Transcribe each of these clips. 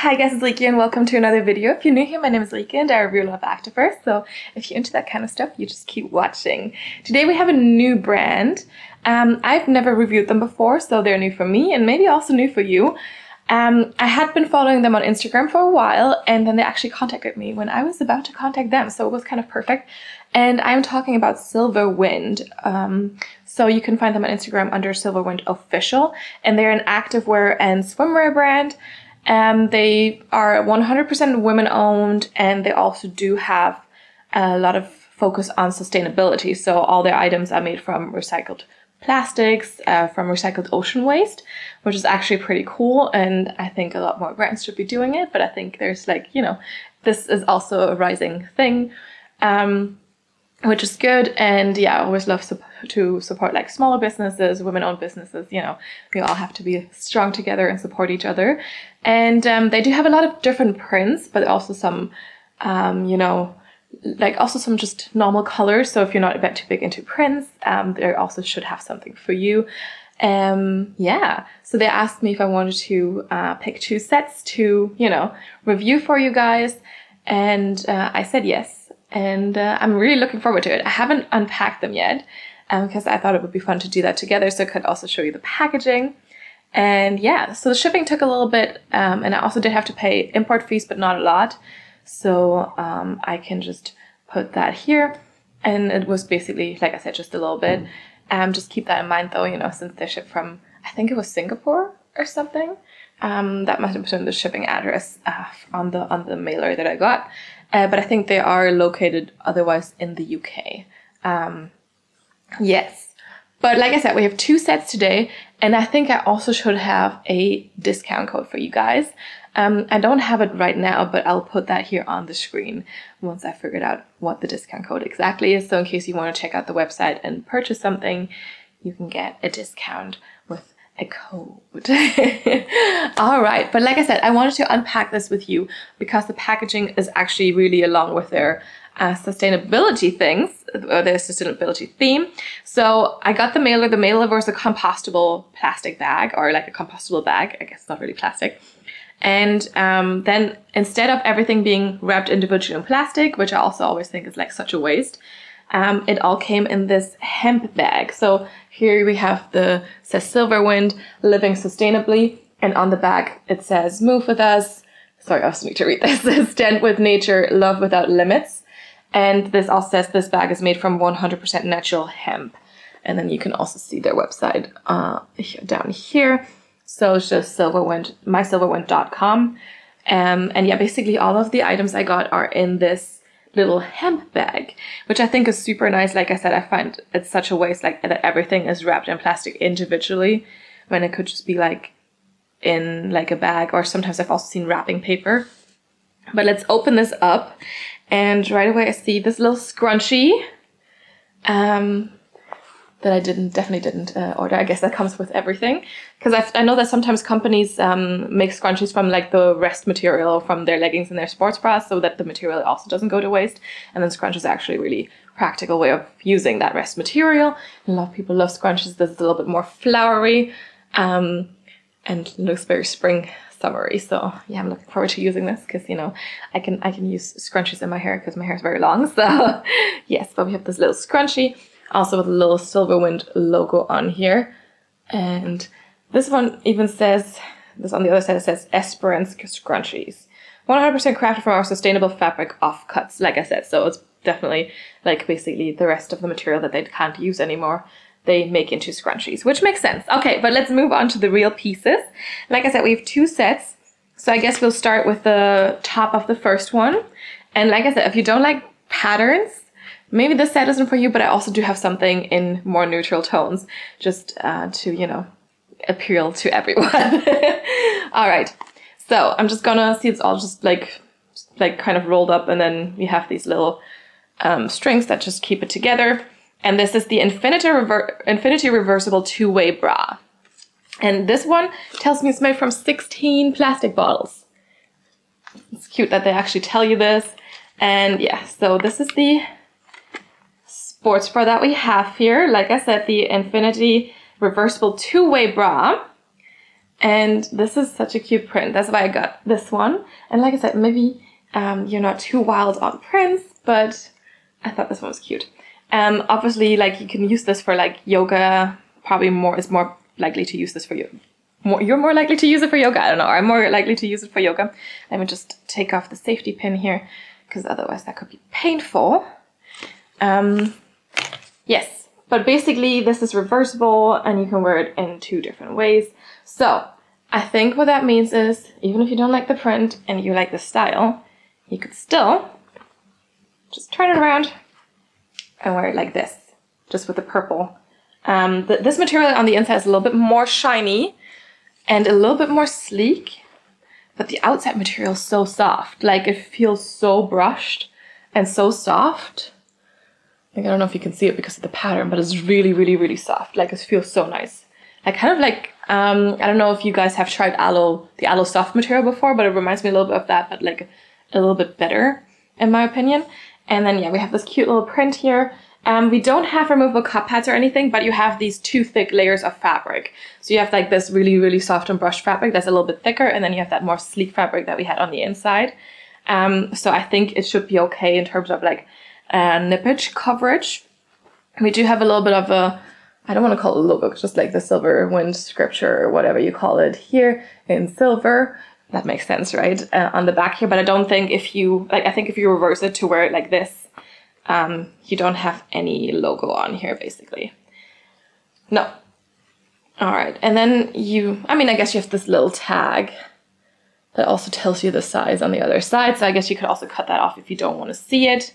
Hi guys, it's Leeky and welcome to another video. If you're new here, my name is Leeky and I review a lot of activewear, so if you're into that kind of stuff, you just keep watching. Today we have a new brand. I've never reviewed them before, so they're new for me and maybe also new for you. I had been following them on Instagram for a while, and then they actually contacted me when I was about to contact them, so it was kind of perfect. And I'm talking about Silverwind. So you can find them on Instagram under Silverwind Official, and they're an activewear and swimwear brand. They are 100% women owned, and they also do have a lot of focus on sustainability. So all their items are made from recycled plastics, from recycled ocean waste, which is actually pretty cool. And I think a lot more brands should be doing it, but I think there's this is also a rising thing, which is good. And yeah, I always love to support like smaller businesses, women-owned businesses. You know, we all have to be strong together and support each other. And they do have a lot of different prints, but also some, also some just normal colors. So if you're not a bit too big into prints, they also should have something for you. Yeah, so they asked me if I wanted to pick 2 sets to, review for you guys. And I said yes. And I'm really looking forward to it. I haven't unpacked them yet because I thought it would be fun to do that together, so I could also show you the packaging. And yeah, so the shipping took a little bit, and I also did have to pay import fees, but not a lot. So I can just put that here. And it was basically, like I said, just a little bit. Just keep that in mind though, since they ship from, I think it was Singapore or something. That must have been the shipping address on the mailer that I got. But I think they are located otherwise in the UK. Yes. But like I said, we have 2 sets today, and I think I also should have a discount code for you guys. I don't have it right now, but I'll put that here on the screen once I figured out what the discount code exactly is. So in case you want to check out the website and purchase something, you can get a discount with a code. All right, but like I said, I wanted to unpack this with you because the packaging is actually really along with their sustainability things, or their sustainability theme. So I got the mailer. The mailer was a compostable plastic bag, or like a compostable bag. I guess not really plastic. And then instead of everything being wrapped individually in plastic, which I also always think is like such a waste, it all came in this hemp bag. So here we have says Silverwind, living sustainably, and on the back it says move with us. Sorry, I also need to read this. Stand with nature, love without limits. And this also says this bag is made from 100% natural hemp. And then you can also see their website down here. So it's just Silverwind, mysilverwind.com. And yeah, basically all of the items I got are in this little hemp bag, which I think is super nice. Like I said, I find it's such a waste, like that everything is wrapped in plastic individually when it could just be like in like a bag, or sometimes I've also seen wrapping paper. But let's open this up, and right away I see this little scrunchie that I definitely didn't order. I guess that comes with everything, because I know that sometimes companies make scrunchies from like the rest material from their leggings and their sports bras, so that the material also doesn't go to waste. And then scrunchies is actually a really practical way of using that rest material. A lot of people love scrunchies. This is a little bit more flowery and looks very spring summery. So yeah, I'm looking forward to using this because I can use scrunchies in my hair because my hair is very long. So yes, but we have this little scrunchie, also with a little Silverwind logo on here. And this one even says, this on the other side, it says Esperance Scrunchies. 100% crafted from our sustainable fabric offcuts, like I said. So it's definitely like basically the rest of the material that they can't use anymore, they make into scrunchies, which makes sense. Okay, but let's move on to the real pieces. Like I said, we have 2 sets. So I guess we'll start with the top of the first one. And like I said, if you don't like patterns, maybe this set isn't for you, but I also do have something in more neutral tones, just to, appeal to everyone. All right, so I'm just gonna see, it's all just like kind of rolled up, and then we have these little strings that just keep it together. And this is the Infinity Reversible 2-way bra. And this one tells me it's made from 16 plastic bottles. It's cute that they actually tell you this. And yeah, so this is the sports bra that we have here. Like I said, the Infinity Reversible 2-way bra. And this is such a cute print. That's why I got this one. And like I said, maybe you're not too wild on prints, but I thought this one was cute. Obviously, like you can use this for like yoga. Probably is more likely to use this for yoga. You're more likely to use it for yoga. I don't know. I'm more likely to use it for yoga. Let me just take off the safety pin here, because otherwise that could be painful. Yes, but basically this is reversible and you can wear it in 2 different ways. So I think what that means is, even if you don't like the print and you like the style, you could still just turn it around and wear it like this, just with the purple. This material on the inside is a little bit more shiny and a little bit more sleek, but the outside material is so soft. Like, it feels so brushed and so soft. Like, I don't know if you can see it because of the pattern, but it's really, really, really soft. Like, it feels so nice. Like, kind of like, I don't know if you guys have tried the aloe soft material before, but it reminds me a little bit of that, but like a little bit better, in my opinion. And then, yeah, we have this cute little print here. We don't have removable cup pads or anything, but you have these 2 thick layers of fabric. So you have like this really, really soft and brushed fabric that's a little bit thicker, and then you have that more sleek fabric that we had on the inside. So I think it should be okay in terms of like nippage coverage. We do have a little bit of a, I don't want to call it a logo, just like the Silverwind scripture or whatever you call it here in silver. That makes sense, right? On the back here, but I don't think if you, like, I think if you reverse it to wear it like this, you don't have any logo on here, basically. No. All right, and then I guess you have this little tag that also tells you the size on the other side, so I guess you could also cut that off if you don't want to see it.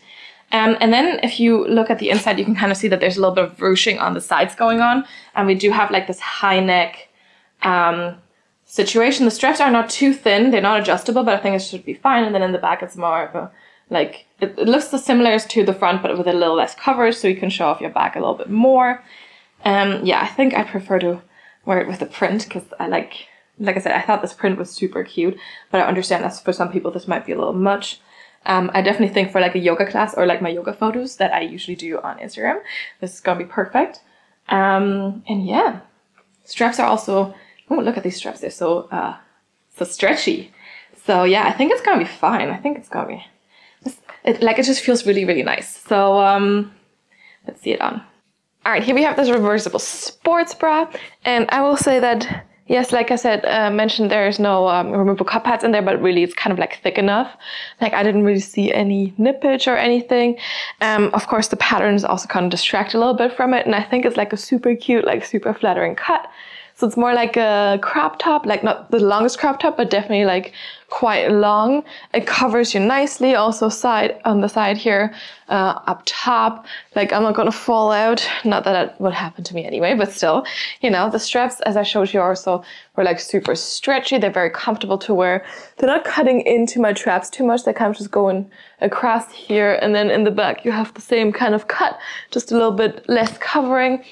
And then if you look at the inside, you can kind of see that there's a little bit of ruching on the sides going on, and we do have like this high neck situation. The straps are not too thin, they're not adjustable, but I think it should be fine. And then in the back it's more of a, like, it looks similar to the front, but with a little less coverage, so you can show off your back a little bit more. Yeah, I think I prefer to wear it with the print, because I like I said, I thought this print was super cute, but I understand that for some people this might be a little much. I definitely think for like a yoga class or like my yoga photos that I usually do on Instagram, this is gonna be perfect. And yeah, straps are also, oh, look at these straps, they're so stretchy. So yeah, I think it's gonna be fine. I think it's gonna be, it just feels really, really nice. So let's see it on. All right, here we have this reversible sports bra, and I will say that, yes, like I said, mentioned there's no removable cup pads in there, but really it's kind of like thick enough. Like, I didn't really see any nippage or anything. Of course, the patterns also kind of distract a little bit from it, and I think it's like a super cute, like super flattering cut. So it's more like a crop top, like not the longest crop top, but definitely like quite long. It covers you nicely. Also on the side here, up top, like I'm not gonna fall out. Not that that would happen to me anyway, but still, you know, the straps, as I showed you also, were like super stretchy. They're very comfortable to wear. They're not cutting into my traps too much. They're kind of just going across here. And then in the back, you have the same kind of cut, just a little bit less covering.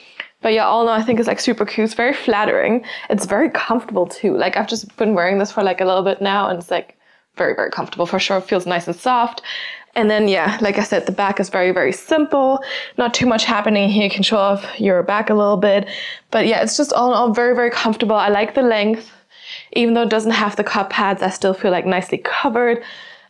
But yeah, all in all, I think it's like super cute. It's very flattering. It's very comfortable too. Like, I've just been wearing this for like a little bit now, and it's like very, very comfortable for sure. It feels nice and soft. And then yeah, like I said, the back is very, very simple. Not too much happening here. You can show off your back a little bit. But yeah, it's just all in all very, very comfortable. I like the length. Even though it doesn't have the cup pads, I still feel like nicely covered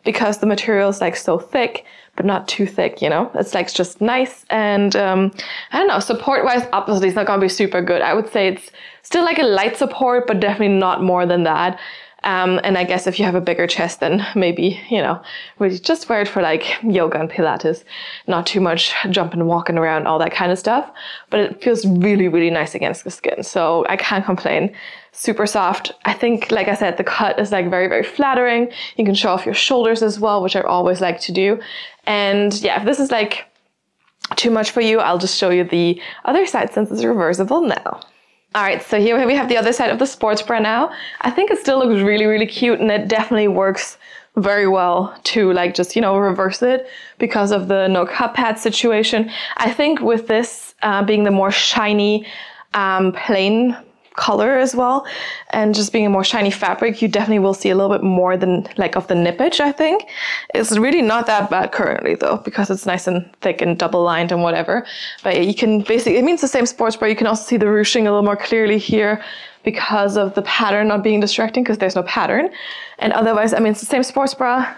because the material is like so thick, but not too thick, you know? It's like just nice. And I don't know, support-wise, obviously it's not gonna be super good. I would say it's still like a light support, but definitely not more than that. And I guess if you have a bigger chest, then maybe, you know, really just wear it for like yoga and Pilates. Not too much jumping, walking around, all that kind of stuff. But it feels really, really nice against the skin. So I can't complain. Super soft. I think, like I said, the cut is like very, very flattering. You can show off your shoulders as well, which I always like to do. And yeah, if this is like too much for you, I'll just show you the other side since it's reversible now. All right, so here we have the other side of the sports bra now. I think it still looks really, really cute, and it definitely works very well to like just, you know, reverse it because of the no cup pad situation. I think with this being the more shiny, plain color as well, and just being a more shiny fabric, you definitely will see a little bit more than like of the nippage, I think. It's really not that bad currently though, because it's nice and thick and double lined and whatever. But yeah, you can basically, it means the same sports bra. You can also see the ruching a little more clearly here because of the pattern not being distracting, because there's no pattern. And otherwise, I mean, it's the same sports bra.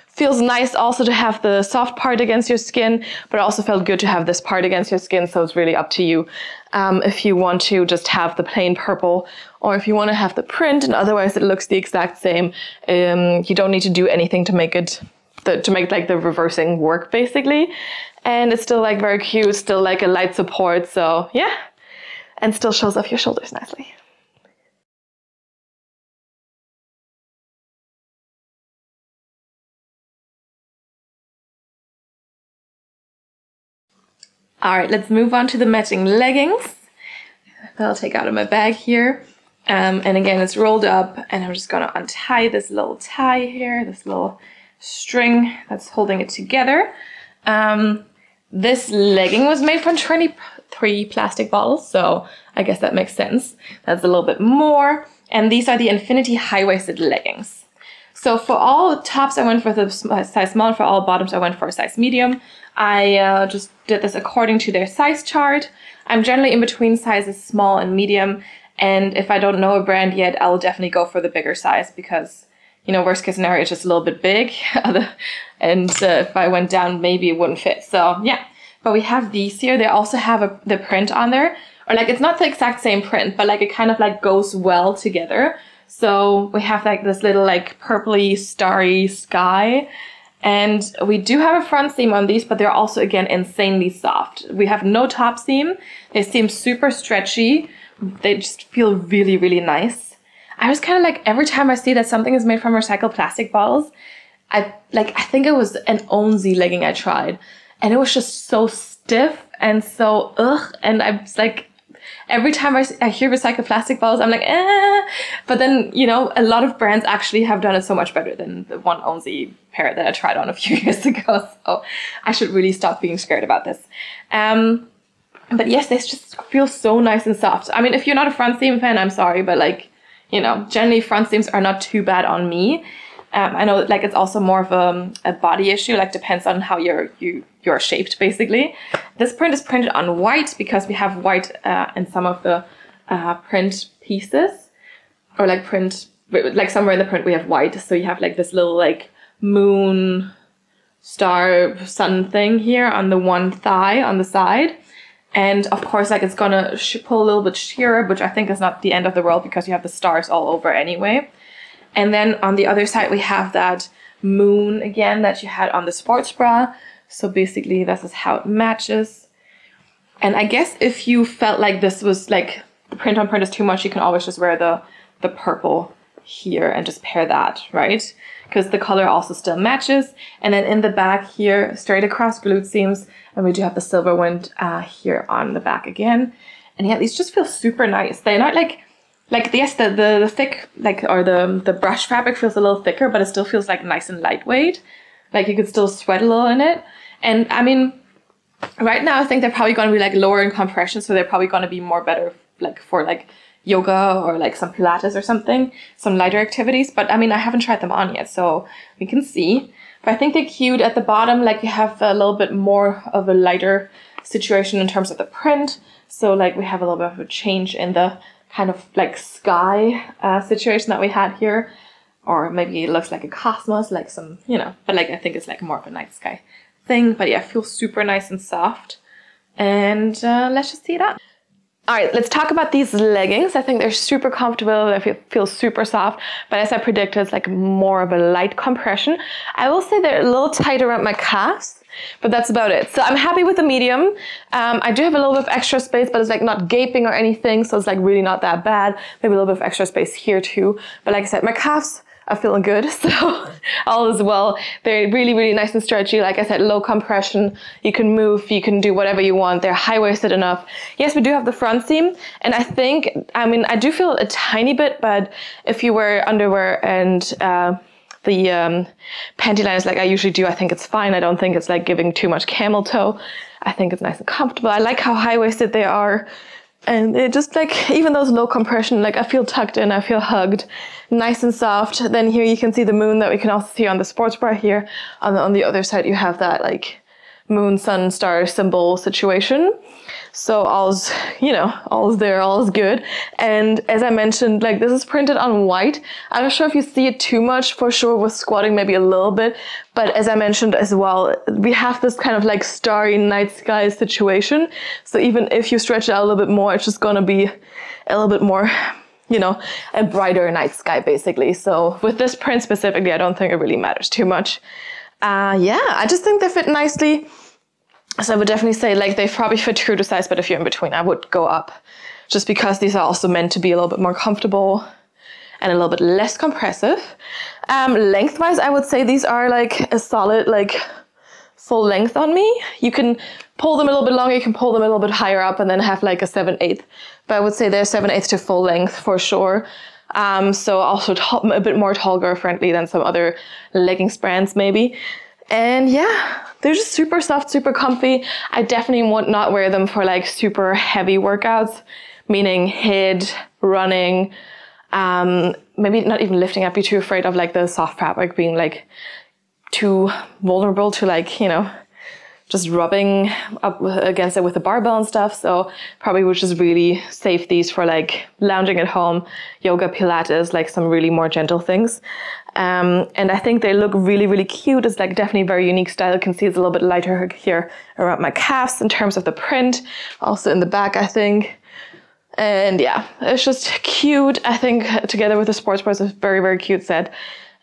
Feels nice also to have the soft part against your skin, but it also felt good to have this part against your skin, so it's really up to you if you want to just have the plain purple or if you want to have the print, and otherwise it looks the exact same. You don't need to do anything to make it, to make like the reversing work basically. And it's still like very cute, still like a light support, so yeah, and still shows off your shoulders nicely. All right, let's move on to the matching leggings that I'll take out of my bag here. And again, it's rolled up, and I'm just gonna untie this little tie here, this little string that's holding it together. This legging was made from 23 plastic bottles, so I guess that makes sense. That's a little bit more. And these are the Infinity high-waisted leggings. So for all tops, I went for the size small, and for all bottoms, I went for a size medium. I just did this according to their size chart. I'm generally in between sizes small and medium, and if I don't know a brand yet, I'll definitely go for the bigger size because, you know, worst case scenario, it's just a little bit big, and if I went down, maybe it wouldn't fit. So yeah, but we have these here. They also have the print on there, or like it's not the exact same print, but like it kind of like goes well together. So we have like this little like purpley starry sky. And we do have a front seam on these, but they're also, again, insanely soft. We have no top seam. They seem super stretchy. They just feel really, really nice. I was kind of like, every time I see that something is made from recycled plastic bottles, I think it was an Onzy legging I tried. And it was just so stiff and so ugh. And I was like, every time I hear recycled plastic bottles, I'm like, eh. But then, you know, a lot of brands actually have done it so much better than the one Onzy pair that I tried on a few years ago. So I should really stop being scared about this. But yes, they just feel so nice and soft. I mean, if you're not a front seam fan, I'm sorry, but like, you know, generally front seams are not too bad on me. I know like it's also more of a body issue, like depends on how you're shaped basically. This print is printed on white because we have white in some of the print pieces, or like print, like somewhere in the print we have white. So you have like this little like moon, star, sun thing here on the one thigh on the side. And of course, like it's gonna pull a little bit sheerer, which I think is not the end of the world because you have the stars all over anyway. And then on the other side, we have that moon again that you had on the sports bra. So basically, this is how it matches. And I guess if you felt like this was like the print on print is too much, you can always just wear the purple here and just pair that, right? Because the color also still matches. And then in the back here, straight across glute seams, and we do have the Silverwind here on the back again. And yeah, these just feel super nice. They're not like yes, the thick, like, or the brush fabric feels a little thicker, but it still feels like nice and lightweight. Like you could still sweat a little in it. And I mean, right now I think they're probably going to be like lower in compression, so they're probably going to be more better like for like yoga or like some Pilates or something, some lighter activities. But I mean, I haven't tried them on yet, so we can see. But I think they're cute. At the bottom, like you have a little bit more of a lighter situation in terms of the print. So like we have a little bit of a change in the kind of like sky situation that we had here. Or maybe it looks like a cosmos, like some, you know, but like I think it's like more of a night sky thing. But yeah, it feels super nice and soft. And let's just see it out. All right, let's talk about these leggings. I think they're super comfortable. They feel super soft, but as I predicted, it's like more of a light compression. I will say they're a little tight around my calves, but that's about it. So I'm happy with the medium. I do have a little bit of extra space, but it's like not gaping or anything, so it's like really not that bad. Maybe a little bit of extra space here too. But like I said, my calves are feeling good, so all is well. They're really, really nice and stretchy. Like I said, low compression. You can move, you can do whatever you want. They're high-waisted enough. Yes, we do have the front seam, and I think, I mean, I do feel a tiny bit, but if you wear underwear and the panty liners like I usually do, I think it's fine. I don't think it's like giving too much camel toe. I think it's nice and comfortable. I like how high-waisted they are. And it just like, even those low compression, like I feel tucked in, I feel hugged, nice and soft. Then here you can see the moon that we can also see on the sports bra here. On the other side, you have that like moon, sun, star symbol situation. So all's, you know, all's there, all's good. And as I mentioned, like this is printed on white. I'm not sure if you see it too much, for sure with squatting maybe a little bit. But as I mentioned as well, we have this kind of like starry night sky situation. So even if you stretch it out a little bit more, it's just gonna be a little bit more, you know, a brighter night sky basically. So with this print specifically, I don't think it really matters too much. Yeah, I just think they fit nicely. So I would definitely say like they probably fit true to size, but if you're in between, I would go up just because these are also meant to be a little bit more comfortable and a little bit less compressive. Lengthwise, I would say these are like a solid, like full length on me. You can pull them a little bit longer, you can pull them a little bit higher up and then have like a 7/8. But I would say they're 7/8 to full length for sure. So also a bit more tall girl friendly than some other leggings brands maybe. And yeah, they're just super soft, super comfy. I definitely would not wear them for like super heavy workouts, meaning HIIT, running, maybe not even lifting. I'd be too afraid of like the soft fabric being like too vulnerable to like, you know, just rubbing up against it with the barbell and stuff. So probably would just really save these for like lounging at home, yoga, Pilates, like some really more gentle things. And I think they look really, really cute. It's like definitely a very unique style. You can see it's a little bit lighter here around my calves in terms of the print, also in the back, I think. And yeah, it's just cute. I think together with the sports bra, it's a very, very cute set.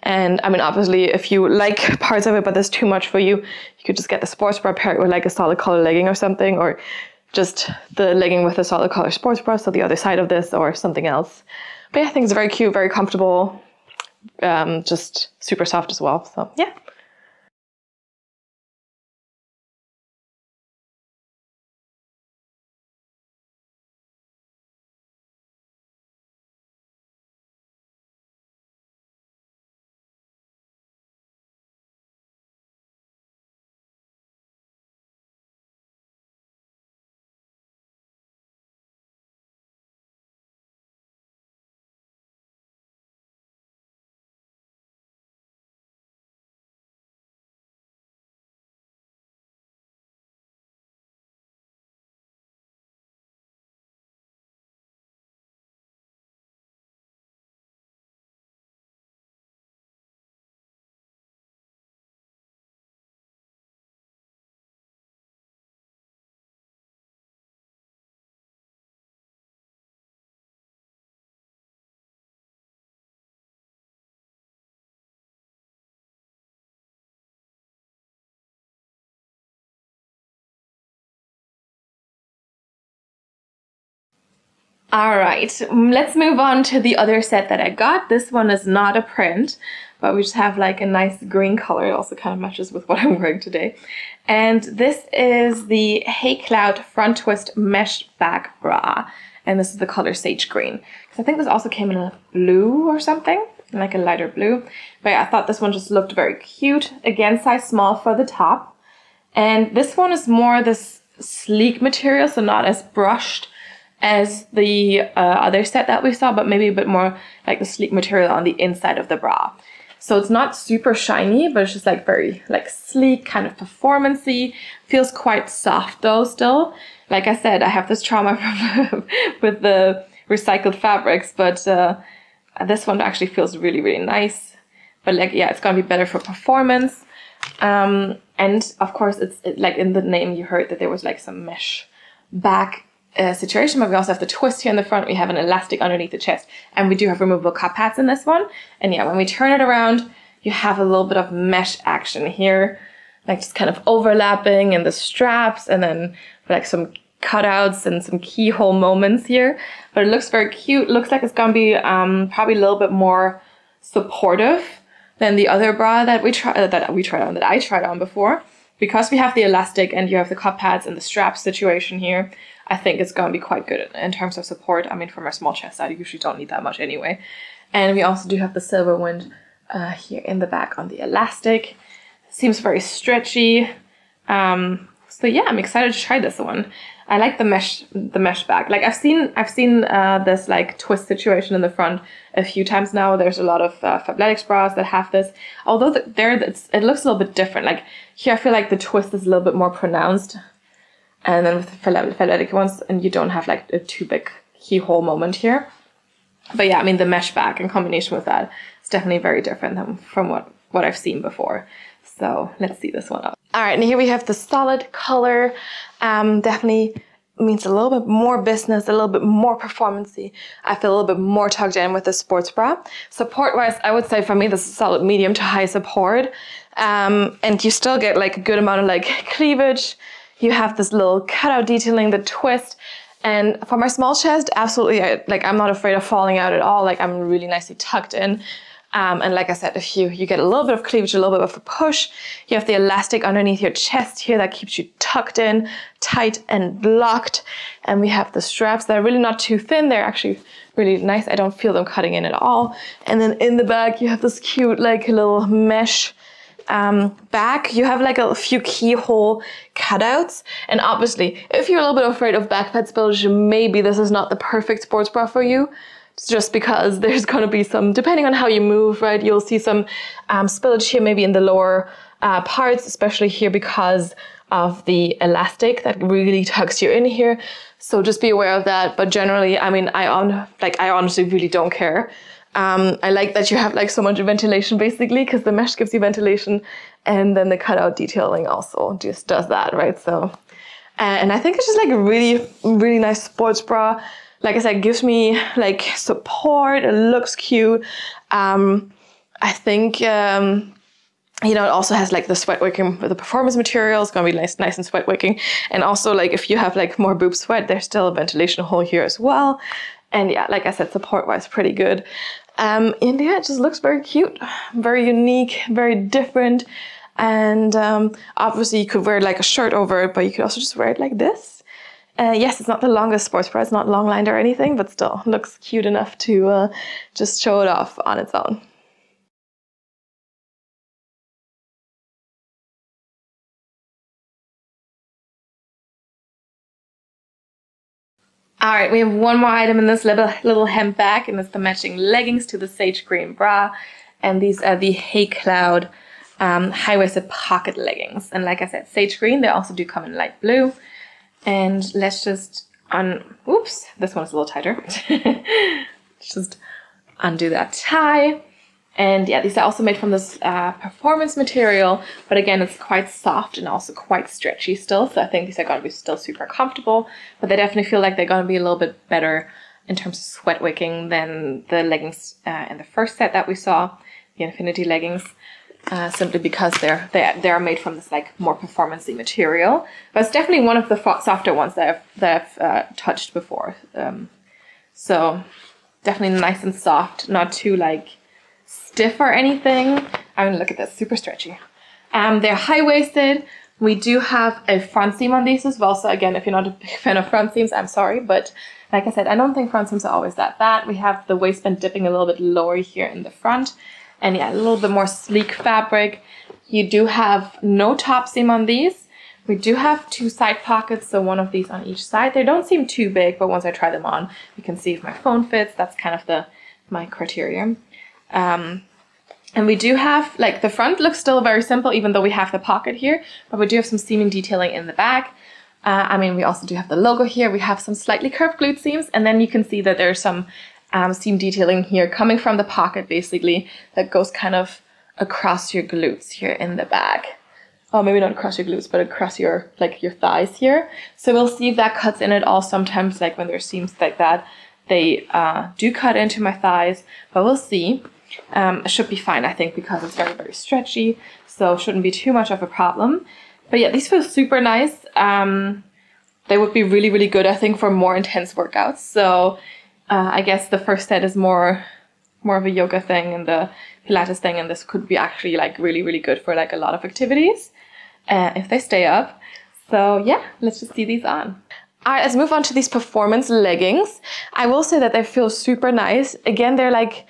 And I mean, obviously, if you like parts of it, but there's too much for you, you could just get the sports bra, pair it with like a solid color legging or something, or just the legging with a solid color sports bra, so the other side of this, or something else. But yeah, I think it's very cute, very comfortable, just super soft as well. So yeah. All right, let's move on to the other set that I got. This one is not a print, but we just have like a nice green color. It also kind of matches with what I'm wearing today. And this is the HeyCloud front twist mesh back bra. And this is the color sage green. Because I think this also came in a blue or something, like a lighter blue. But yeah, I thought this one just looked very cute. Again, size small for the top. And this one is more this sleek material, so not as brushed as the other set that we saw, but maybe a bit more like the sleek material on the inside of the bra. So it's not super shiny, but it's just like very like sleek, kind of performance-y. Feels quite soft though still. Like I said, I have this trauma with the recycled fabrics, but this one actually feels really, really nice. But like, yeah, it's gonna be better for performance. And of course, it's like in the name you heard that there was like some mesh back situation, but we also have the twist here in the front. We have an elastic underneath the chest, and we do have removable cup pads in this one. And yeah, when we turn it around, you have a little bit of mesh action here, like just kind of overlapping in the straps, and then like some cutouts and some keyhole moments here. But it looks very cute. Looks like it's gonna be probably a little bit more supportive than the other bra that I tried on before. Because we have the elastic and you have the cup pads and the strap situation here, I think it's going to be quite good in terms of support. I mean, for my small chest, I usually don't need that much anyway. And we also do have the Silverwind here in the back on the elastic. Seems very stretchy. So yeah, I'm excited to try this one. I like the mesh back. Like I've seen this like twist situation in the front a few times now. There's a lot of Fabletics bras that have this. Although it looks a little bit different. Like here, I feel like the twist is a little bit more pronounced, and then with the Fabletic ones, and you don't have like a too big keyhole moment here. But yeah, I mean the mesh back in combination with that is definitely very different than from what I've seen before. So let's see this one up. All right, and here we have the solid color. Definitely means a little bit more business, a little bit more performance-y. I feel a little bit more tucked in with the sports bra. Support-wise, I would say for me, this is solid medium to high support. And you still get like a good amount of like cleavage. You have this little cutout detailing, the twist. And for my small chest, absolutely, I'm not afraid of falling out at all. Like I'm really nicely tucked in. And like I said, if you get a little bit of cleavage, a little bit of a push, you have the elastic underneath your chest here that keeps you tucked in, tight and locked. And we have the straps that are really not too thin. They're actually really nice. I don't feel them cutting in at all. And then in the back, you have this cute, like little mesh back. You have like a few keyhole cutouts. And obviously, if you're a little bit afraid of back pad spillage, maybe this is not the perfect sports bra for you. Just because there's going to be some, depending on how you move, right, you'll see some spillage here, maybe in the lower parts, especially here because of the elastic that really tucks you in here. So just be aware of that. But generally, I mean, I honestly really don't care. I like that you have like so much ventilation basically, because the mesh gives you ventilation, and then the cutout detailing also just does that, right? So, and I think it's just like a really, really nice sports bra. Like I said, gives me like support. It looks cute. I think, it also has like the sweat wicking with the performance material. It's gonna be nice and sweat wicking. And also like if you have like more boob sweat, there's still a ventilation hole here as well. And yeah, like I said, support wise, pretty good. And yeah, it just looks very cute, very unique, very different. And obviously you could wear like a shirt over it, but you could also just wear it like this. Yes, it's not the longest sports bra, it's not long lined or anything, but still looks cute enough to just show it off on its own. All right, we have one more item in this little hem bag, and it's the matching leggings to the sage green bra. And these are the HeyCloud high-waisted pocket leggings. And like I said, sage green, they also do come in light blue. And let's just oops, this one's a little tighter. Just undo that tie. And yeah, these are also made from this performance material, but again, it's quite soft and also quite stretchy still. So I think these are going to be still super comfortable, but they definitely feel like they're going to be a little bit better in terms of sweat wicking than the leggings in the first set that we saw, the Infinity leggings. Simply because they are made from this like more performance-y material, but it's definitely one of the softer ones that I've touched before. So definitely nice and soft, not too like stiff or anything. I mean, look at this, super stretchy. They're high-waisted. We do have a front seam on these as well. So again, if you're not a big fan of front seams, I'm sorry, but like I said, I don't think front seams are always that bad. We have the waistband dipping a little bit lower here in the front. And yeah, a little bit more sleek fabric. You do have no top seam on these. We do have two side pockets, so one of these on each side. They don't seem too big, but once I try them on, you can see if my phone fits. That's kind of my criteria. And we do have, like, the front looks still very simple, even though we have the pocket here, but we do have some seaming detailing in the back. I mean, we also do have the logo here. We have some slightly curved glute seams, and then you can see that there's some seam detailing here coming from the pocket basically that goes kind of across your glutes here in the back. Oh, maybe not across your glutes, but across your thighs here. So we'll see if that cuts in at all. Sometimes like when there's seams like that, they do cut into my thighs, but we'll see. It should be fine, I think, because it's very, very stretchy. So it shouldn't be too much of a problem. But yeah, these feel super nice. They would be really, really good, I think, for more intense workouts. So I guess the first set is more of a yoga thing and the Pilates thing, and this could be actually like really, really good for like a lot of activities if they stay up. So yeah, let's just see these on. All right, let's move on to these performance leggings. I will say that they feel super nice. Again, they're like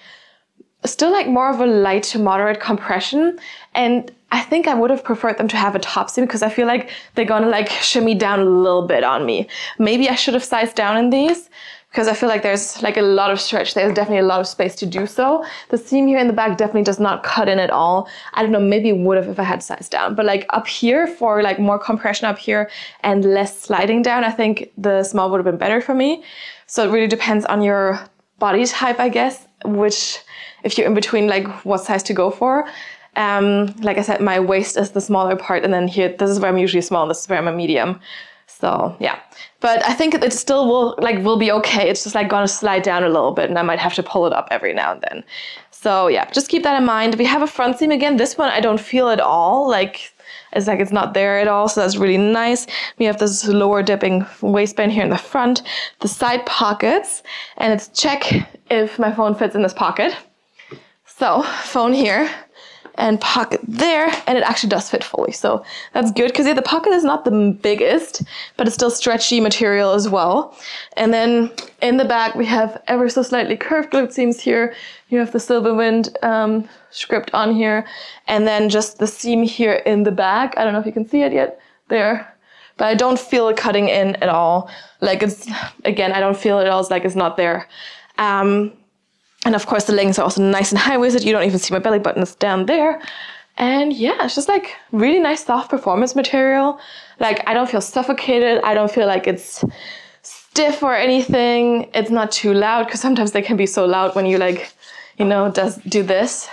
still like more of a light to moderate compression, and I think I would have preferred them to have a top seam because I feel like they're gonna like shimmy down a little bit on me. Maybe I should have sized down in these because I feel like there's like a lot of stretch. There's definitely a lot of space to do so. The seam here in the back definitely does not cut in at all. I don't know, maybe it would have if I had sized down, but like up here for like more compression up here and less sliding down, I think the small would have been better for me. So it really depends on your body type, I guess, which if you're in between like what size to go for. Like I said, my waist is the smaller part, and then here, this is where I'm usually small, and this is where I'm a medium. So yeah, but I think it still will be okay. It's just like gonna slide down a little bit, and I might have to pull it up every now and then. So yeah, just keep that in mind. We have a front seam again. This one I don't feel at all. Like it's not there at all, so that's really nice. We have this lower dipping waistband here in the front, the side pockets, and let's check if my phone fits in this pocket. So phone here and pocket there, and it actually does fit fully, so that's good because yeah, the pocket is not the biggest, but it's still stretchy material as well. And then in the back we have ever so slightly curved glute seams here. You have the Silverwind script on here, and then just the seam here in the back. I don't know if you can see it yet there, but I don't feel it cutting in at all. Like it's, again, I don't feel it at all. It's like it's not there. And of course the leggings are also nice and high-waisted. You don't even see my belly button, it's down there. And yeah, it's just like really nice soft performance material. Like I don't feel suffocated. I don't feel like it's stiff or anything. It's not too loud because sometimes they can be so loud when you like, you know, do this.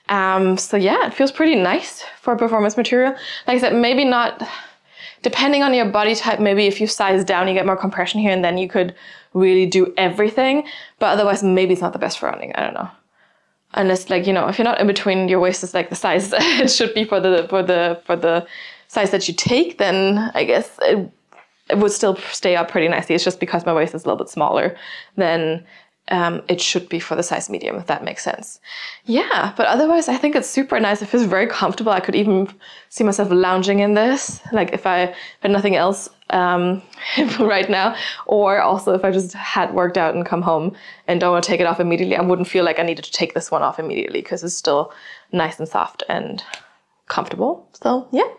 So yeah, it feels pretty nice for performance material. Like I said, maybe not, depending on your body type, maybe if you size down, you get more compression here and then you could really do everything, but otherwise maybe it's not the best for running. I don't know, unless like, you know, if you're not in between your waist is like the size it should be for the size that you take, then I guess it would still stay up pretty nicely. It's just because my waist is a little bit smaller than it should be for the size medium, if that makes sense. Yeah, but otherwise I think it's super nice. It feels very comfortable. I could even see myself lounging in this, like if I had nothing else right now, or also if I just had worked out and come home and don't want to take it off immediately, I wouldn't feel like I needed to take this one off immediately because it's still nice and soft and comfortable. So yeah.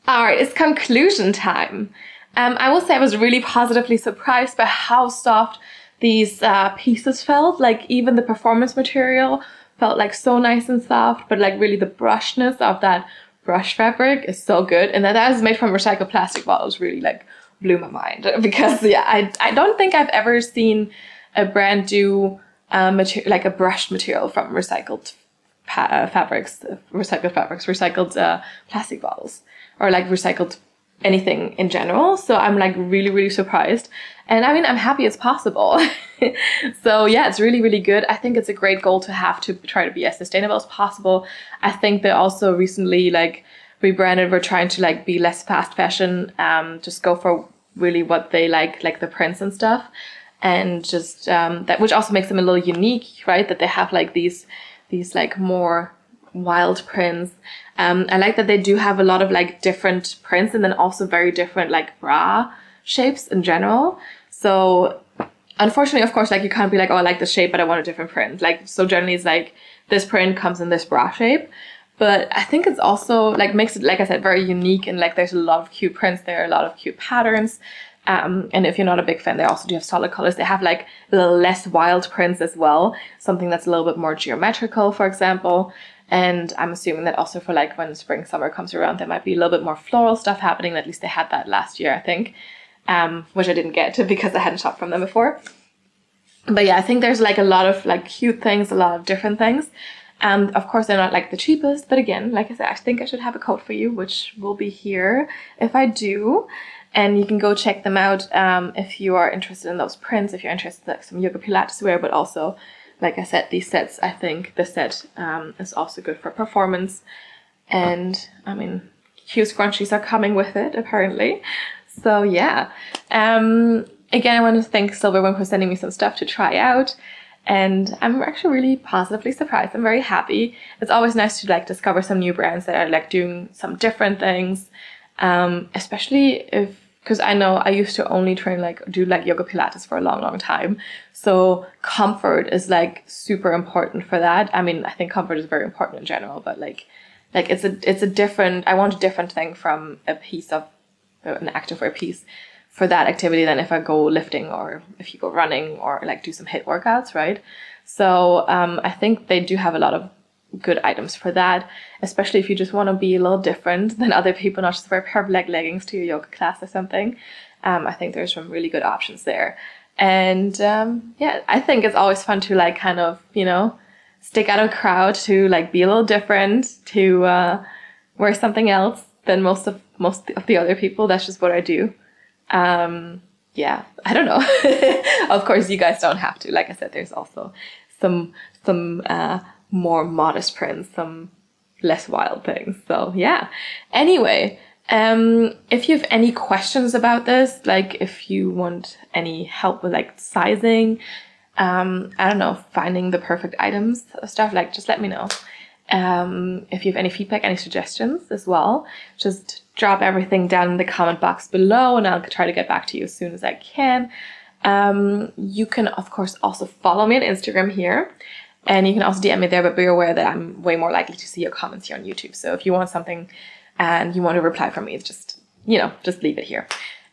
All right, it's conclusion time. I will say I was really positively surprised by how soft these pieces felt. Like even the performance material felt like so nice and soft, but like really the brushness of that brush fabric is so good. And that is made from recycled plastic bottles really like blew my mind because yeah, I don't think I've ever seen a brand do like a brushed material from recycled fabrics, recycled plastic bottles, or like recycled anything in general. So I'm like really, really surprised. And I mean, I'm happy it's possible. So yeah, it's really, really good. I think it's a great goal to have to try to be as sustainable as possible. I think they also recently like rebranded. We're trying to like be less fast fashion, just go for really what they like the prints and stuff. And just that, which also makes them a little unique, right? That they have like these like more wild prints. I like that they do have a lot of like different prints and then also very different like bra shapes in general. So unfortunately, of course, like you can't be like, oh, I like the shape, but I want a different print. Like, so generally it's like this print comes in this bra shape. But I think it's also like makes it, like I said, very unique, and like there's a lot of cute prints there, a lot of cute patterns. And if you're not a big fan, they also do have solid colors. They have like a little less wild prints as well. Something that's a little bit more geometrical, for example. And I'm assuming that also for like when spring, summer comes around, there might be a little bit more floral stuff happening. At least they had that last year, I think, which I didn't get to because I hadn't shopped from them before. But yeah, I think there's like a lot of like cute things, a lot of different things. And of course, they're not like the cheapest. But again, like I said, I think I should have a code for you, which will be here if I do. And you can go check them out if you are interested in those prints, if you're interested in like some yoga pilates wear, but also, like I said, these sets, I think the set is also good for performance. And I mean, cute scrunchies are coming with it, apparently. So yeah. Again, I want to thank Silverwind for sending me some stuff to try out. And I'm actually really positively surprised. I'm very happy. It's always nice to like discover some new brands that are like doing some different things. Especially because I know I used to only do yoga pilates for a long time. So comfort is like super important for that. I mean, I think comfort is very important in general, but like it's a different, I want a different thing from a piece of an activewear piece for that activity than if I go lifting or if you go running or like do some HIIT workouts, right? So I think they do have a lot of good items for that, especially if you just want to be a little different than other people, not just wear a pair of leggings to your yoga class or something. I think there's some really good options there. And yeah, I think it's always fun to like kind of, you know, stick out of a crowd, to like be a little different, to wear something else than most of the other people. That's just what I do. Yeah, I don't know. Of course, you guys don't have to. Like I said, there's also some more modest prints, some less wild things. So yeah. Anyway, if you have any questions about this, like if you want any help with like sizing, I don't know, finding the perfect items, stuff, like just let me know. If you have any feedback, any suggestions as well, just drop everything down in the comment box below and I'll try to get back to you as soon as I can. You can, of course, also follow me on Instagram here. And you can also DM me there, but be aware that I'm way more likely to see your comments here on YouTube. So if you want something and you want to reply from me, it's just, you know, just leave it here.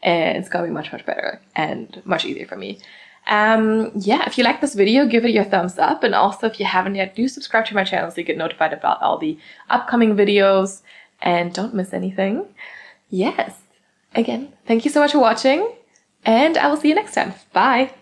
And it's going to be much better and much easier for me. Yeah, if you like this video, give it your thumbs up. And also, if you haven't yet, do subscribe to my channel so you get notified about all the upcoming videos and don't miss anything. Yes. Again, thank you so much for watching and I will see you next time. Bye.